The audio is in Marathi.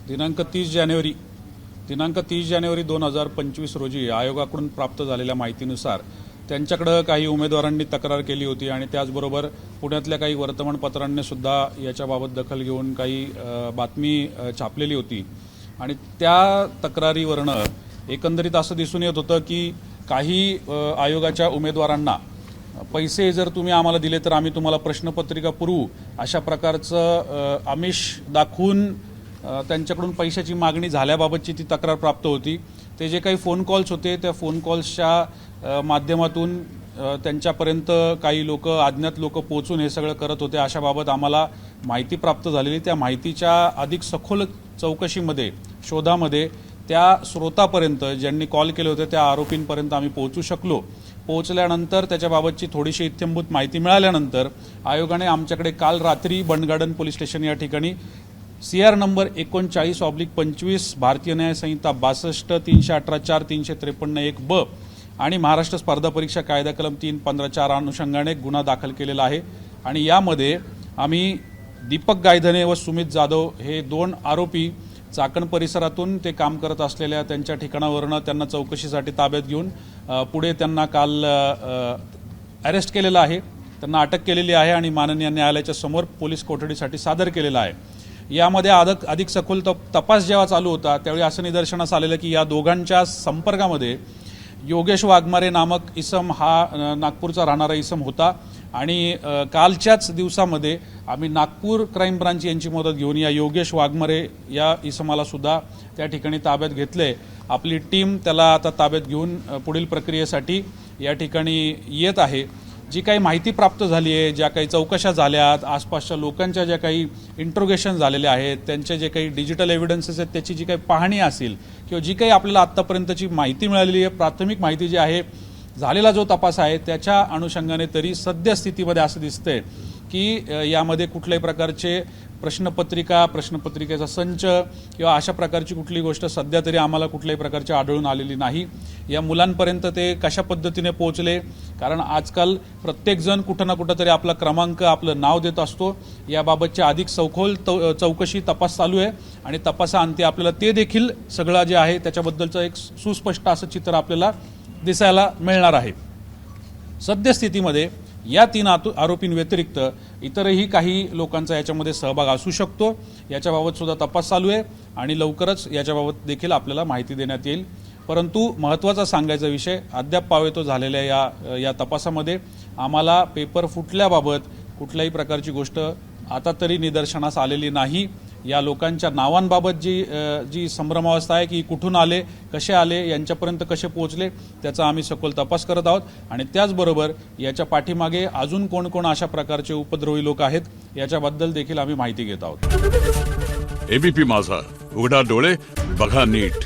दिनांक 30 जानेवारी 2025 रोजी आयोगाकडून प्राप्त झालेल्या माहितीनुसार त्यांच्याकडे काही उमेदवारांनी तक्रार केली होती आणि त्याचबरोबर पुण्यातल्या काही वर्तमानपत्रांनी सुद्धा याच्याबाबत दखल घेऊन काही बातमी छापलेली होती आणि त्या तक्रारीवरनं एकंदरीत असं दिसून येत होतं की काही आयोगाच्या उमेदवारांना पैसे जर तुम्ही आम्हाला दिले तर आम्ही तुम्हाला प्रश्नपत्रिका पुरवू अशा प्रकारचं आमिष दाखवून त्यांच्याकडून पैशाची मागणी झाल्याबाबतची ती तक्रार प्राप्त होती। ते जे काही फोन कॉल्स होते त्या फोन कॉल्सच्या माध्यमातून त्यांच्यापर्यंत काही लोक अज्ञात लोक पोहोचून हे सगळं करत होते अशाबाबत आम्हाला माहिती प्राप्त झालेली। त्या माहितीच्या अधिक सखोल चौकशीमध्ये शोधामध्ये त्या स्रोतापर्यंत ज्यांनी कॉल केले होते त्या आरोपींपर्यंत आम्ही पोहोचू शकलो। पोहोचल्यानंतर त्याच्याबाबतची थोडीशी इत्थंभूत माहिती मिळाल्यानंतर आयोगाने आमच्याकडे काल रात्री बंडगार्डन पोलीस स्टेशन या ठिकाणी CR नंबर 39/25 भारतीय न्याय संहिता 62 318 4 353 1 आणि महाराष्ट्र स्पर्धा परीक्षा कायदा कलम 315 अनुषंगाने गुन्हा दाखल केलेला आहे आणि यामध्ये आम्ही दीपक गायधने व सुमित जाधव हे दोन आरोपी चाकण परिसरातून ते काम करत असलेल्या त्यांच्या ठिकाणावरून त्यांना चौकशीसाठी ताब्यात घेऊन पुढे त्यांना काल अरेस्ट केलेलं आहे, त्यांना अटक केलेली आहे आणि माननीय न्यायालयाच्या समोर पोलीस कोठडीसाठी सादर केलेला आहे। यामध्ये अधिक सखोल तपास जेव्हा चालू होता त्यावेळी असं निदर्शनास आलेलं की या दोघांच्या संपर्कामध्ये योगेश वाघमारे नामक इसम हा नागपूरचा राहणारा इसम होता आणि कालच्याच दिवसामध्ये आम्ही नागपूर क्राईम ब्रांच यांची मदत घेऊन या योगेश वाघमारे या इसमाला सुद्धा त्या ठिकाणी ताब्यात घेतले। आपली टीम त्याला आता ताब्यात घेऊन पुढील प्रक्रियेसाठी या ठिकाणी येत आहे। जी काही माहिती प्राप्त झाली आहे, ज्या काही चौकशा झाल्यात, आसपासच्या लोकांच्या ज्या काही इंट्रोगेशन झालेले आहेत, त्यांचे जे काही डिजिटल एव्हिडन्सेस आहेत त्याची जी काही पाहणी असेल किंवा जी काही आपल्याला आत्तापर्यंतची माहिती मिळालेली आहे, प्राथमिक माहिती जी आहे, झालेला जो तपास आहे त्याच्या अनुषंगाने तरी सद्यस्थितीमध्ये असं दिसतंय की यामध्ये कुठल्याही प्रकारचे प्रश्नपत्रिकेचा संच किंवा अशा प्रकारची कुठली गोष्ट सध्या तरी आम्हाला कुठल्याही प्रकारची आढळून आलेली नाही। या मुलांपर्यंत ते कशा पद्धतीने पोहोचले, कारण आजकाल प्रत्येकजण कुठं ना कुठं तरी आपला क्रमांक आपलं नाव देत असतो। याबाबतची अधिक सखोल चौकशी तपास चालू आहे आणि तपासाअंती आपल्याला ते देखील सगळं जे आहे त्याच्याबद्दलचं एक सुस्पष्ट असं चित्र आपल्याला दिसायला मिळणार आहे। सद्यस्थितीमध्ये या 3 आरोपींव्यतिरिक्त इतरही काही लोकांचा याच्यामध्ये सहभाग असू शकतो। याच्याबाबत सुद्धा तपास चालू आहे आणि लवकरच याच्याबाबत देखील आपल्याला माहिती देण्यात येईल। परंतु महत्त्वाचा सांगायचा विषय अद्याप पावेतो झालेल्या या तपासामध्ये आम्हाला पेपर फुटल्याबाबत कुठल्याही प्रकारची गोष्ट आता तरी निदर्शनास आलेली नाही। या लोकांच्या नावांबाबत जी संभ्रमावस्था आहे की कुठून आले, कसे आले, यांच्यापर्यंत कसे पोहोचले त्याचा आम्ही सखोल तपास करत आहोत आणि त्याचबरोबर याच्या पाठीमागे अजून कोण कोण अशा प्रकारचे उपद्रवी लोक आहेत याच्याबद्दल देखील आम्ही माहिती घेत आहोत। ABP माझा, उघडा डोळे बघा नीट।